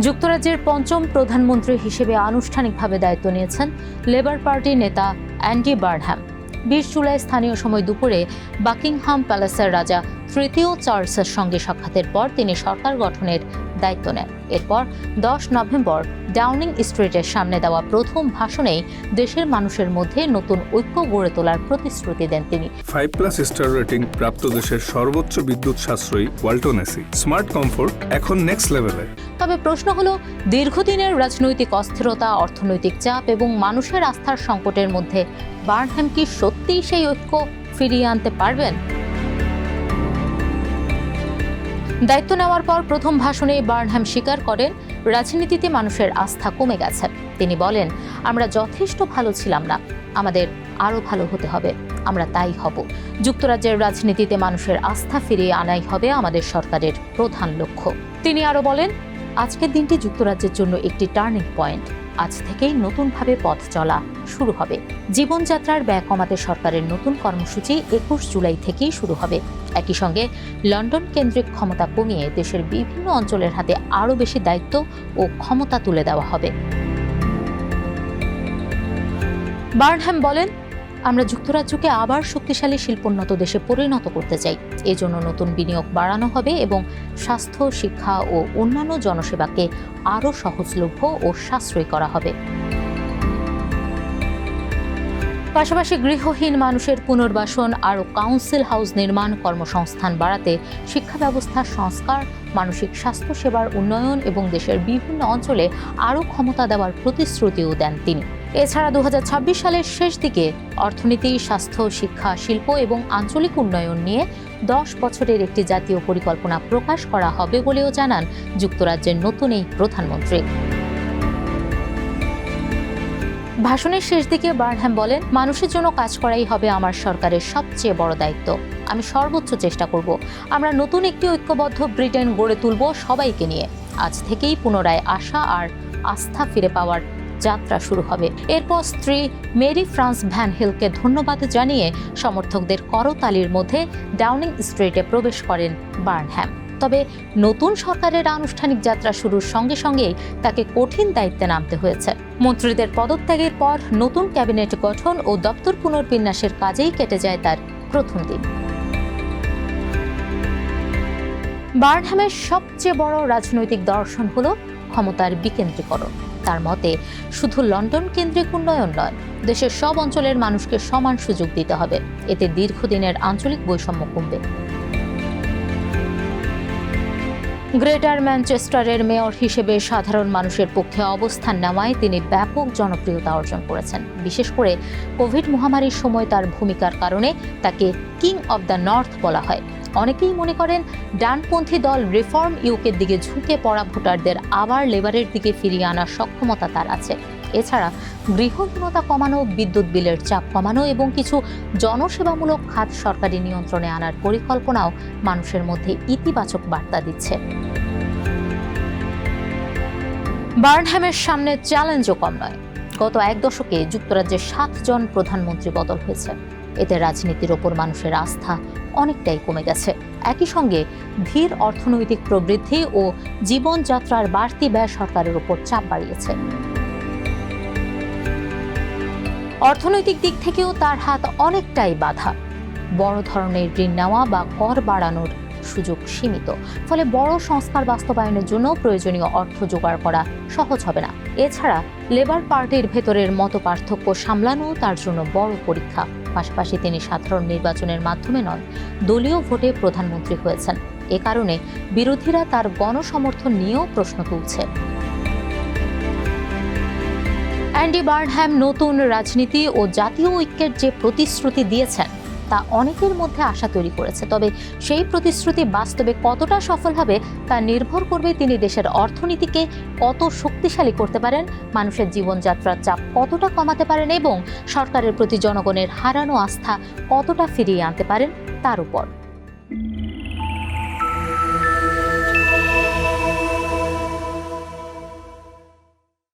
যুক্তরাজ্যের পঞ্চম প্রধানমন্ত্রী হিসেবে আনুষ্ঠানিকভাবে দায়িত্ব নিয়েছেন লেবার পার্টির নেতা অ্যান্ডি বার্নহ্যাম। 20 জুলাই স্থানীয় সময় দুপুরে বাকিংহাম প্যালেসের রাজা তৃতীয় চার্লসের সঙ্গে সাক্ষাতের পর তিনি সরকার গঠনের দায়িত্ব নেন। এরপর 10 নভেম্বর ডাউনিং স্ট্রিটের সামনে দেওয়া প্রথম ভাষণেই দেশের মানুষের মধ্যে নতুন ঐক্য গড়ে তোলার প্রতিশ্রুতি দেন তিনি। 5+ স্টার রেটিং প্রাপ্ত দেশের সর্বোচ্চ বিদ্যুৎ সাশ্রয়ী ওয়ালটন এসি স্মার্ট কমফোর্ট এখন নেক্সট লেভেলে। তবে প্রশ্ন হলো, দীর্ঘদিনের রাজনৈতিক অস্থিরতা, অর্থনৈতিক চাপ এবং মানুষের আস্থার সংকটের মধ্যে বার্নহ্যাম কি সত্যিই সেই ঐক্য ফিরিয়ে আনতে পারবেন? দায়িত্ব নেওয়ার পর প্রথম ভাষণে বার্নহ্যাম স্বীকার করেন রাজনীতিতে মানুষের আস্থা কমে গেছে। তিনি বলেন, আমরা যথেষ্ট ভালো ছিলাম না, আমাদের আরও ভালো হতে হবে, আমরা তাই হব। যুক্তরাজ্যের রাজনীতিতে মানুষের আস্থা ফিরিয়ে আনাই হবে আমাদের সরকারের প্রধান লক্ষ্য। তিনি আরও বলেন, আজকের দিনটি যুক্তরাজ্যের জন্য একটি টার্নিং পয়েন্ট। আজ থেকেই নতুনভাবে পথ চলা শুরু হবে। জীবনযাত্রার ব্যয় কমাতে সরকারের নতুন কর্মসূচি 21 জুলাই থেকেই শুরু হবে। একই সঙ্গে লন্ডন কেন্দ্রিক ক্ষমতা কমিয়ে দেশের বিভিন্ন অঞ্চলের হাতে আরও বেশি দায়িত্ব ও ক্ষমতা তুলে দেওয়া হবে। বার্নহ্যাম বলেন, আমরা যুক্তরাজ্যকে আবার শক্তিশালী শিল্পোন্নত দেশে পরিণত করতে চাই। এজন্য নতুন বিনিয়োগ বাড়ানো হবে এবং স্বাস্থ্য, শিক্ষা ও অন্যান্য জনসেবাকে আরও সহজলভ্য ও সাশ্রয়ী করা হবে। পাশাপাশি গৃহহীন মানুষের পুনর্বাসন, আরও কাউন্সিল হাউস নির্মাণ, কর্মসংস্থান বাড়াতে শিক্ষা ব্যবস্থার সংস্কার, মানসিক স্বাস্থ্য সেবার উন্নয়ন এবং দেশের বিভিন্ন অঞ্চলে আরও ক্ষমতা দেওয়ার প্রতিশ্রুতিও দেন তিনি। এছাড়া 2026 সালের শেষ দিকে অর্থনীতি, স্বাস্থ্য, শিক্ষা, শিল্প এবং আঞ্চলিক উন্নয়ন নিয়ে 10 বছরের একটি জাতীয় পরিকল্পনা প্রকাশ করা হবে বলেও জানান যুক্তরাজ্যের নতুন এই প্রধানমন্ত্রী। ভাষণের শেষ দিকে বার্নহ্যাম বলেন, মানুষের জন্য কাজ করাই হবে আমার সরকারের সবচেয়ে বড় দায়িত্ব। আমি সর্বোচ্চ চেষ্টা করব। আমরা নতুন একটি ঐক্যবদ্ধ ব্রিটেন গড়ে তুলব সবাইকে নিয়ে। আজ থেকেই পুনরায় আশা আর আস্থা ফিরে পাওয়ার যাত্রা শুরু হবে। এরপর স্ত্রী মেরি ফ্রান্স ভ্যান হিলকে ধন্যবাদ জানিয়ে সমর্থকদের করতালির মধ্যে ডাউনিং স্ট্রিটে প্রবেশ করেন বার্নহ্যাম। তবে নতুন সরকারের আনুষ্ঠানিক যাত্রা শুরুর সঙ্গে সঙ্গেই তাকে কঠিন দায়িত্বে নামতে হয়েছে। মন্ত্রীদের পদত্যাগের পর নতুন ক্যাবিনেট গঠন ও দপ্তর পুনর্বিন্যাসের কাজেই কেটে যায় তার প্রথম দিন। বার্নহ্যামের সবচেয়ে বড় রাজনৈতিক দর্শন হল ক্ষমতার বিকেন্দ্রীকরণ। তার মতে শুধু লন্ডন কেন্দ্রিক উন্নয়ন নয়, দেশের সব অঞ্চলের মানুষকে সমান সুযোগ দিতে হবে। এতে দীর্ঘদিনের আঞ্চলিক বৈষম্য কমবে। গ্রেটার ম্যানচেস্টারের মেয়র হিসেবে সাধারণ মানুষের পক্ষে অবস্থান নেওয়ায় তিনি ব্যাপক জনপ্রিয়তা অর্জন করেছেন। বিশেষ করে কোভিড মহামারীর সময় তার ভূমিকার কারণে তাকে কিং অব দ্য নর্থ বলা হয়। অনেকেই মনে করেন ডানপন্থী দল রিফর্ম ইউকের দিকে ঝুঁকে পড়া ভোটারদের আবার লেবারের দিকে ফিরিয়ে আনার সক্ষমতা তার আছে। এছাড়া গৃহহীনতা কমানো, বিদ্যুৎ বিলের চাপ কমানো এবং কিছু জনসেবামূলক খাত সরকারি নিয়ন্ত্রণে আনার পরিকল্পনাও মানুষের মধ্যে ইতিবাচক বার্তা দিচ্ছে। বার্নহ্যামের সামনে চ্যালেঞ্জও কম নয়। গত 1 দশকে যুক্তরাজ্যের 7 জন প্রধানমন্ত্রী বদল হয়েছে। এতে রাজনীতির ওপর মানুষের আস্থা অনেকটাই কমে গেছে। একই সঙ্গে ধীর অর্থনৈতিক প্রবৃদ্ধি ও জীবনযাত্রার বাড়তি ব্যয় সরকারের ওপর চাপ বাড়িয়েছে। অর্থনৈতিক দিক থেকেও তার হাত অনেকটাই বাঁধা। বড় ধরনের ঋণ নেওয়া বা কর বাড়ানোর সুযোগ সীমিত, ফলে বড় সংস্কার বাস্তবায়নের জন্য প্রয়োজনীয় অর্থ জোগাড় করা সহজ হবে না। এছাড়া লেবার পার্টির ভেতরের মতপার্থক্য সামলানো তার জন্য বড় পরীক্ষা। পাশাপাশি তিনি সাধারণ নির্বাচনের মাধ্যমে নয়, দলীয় ভোটে প্রধানমন্ত্রী হয়েছেন। এ কারণে বিরোধীরা তার গণসমর্থন নিয়েও প্রশ্ন তুলছে। অ্যান্ডি বার্নহ্যাম নতুন রাজনীতি ও জাতীয় ঐক্যের যে প্রতিশ্রুতি দিয়েছেন তা অনেকের মধ্যে আশা তৈরি করেছে। তবে সেই প্রতিশ্রুতি বাস্তবে কতটা সফল হবে তা নির্ভর করবে তিনি দেশের অর্থনীতিকে কত শক্তিশালী করতে পারেন, মানুষের জীবনযাত্রার চাপ কতটা কমাতে পারেন এবং সরকারের প্রতি জনগণের হারানো আস্থা কতটা ফিরিয়ে আনতে পারেন তার উপর।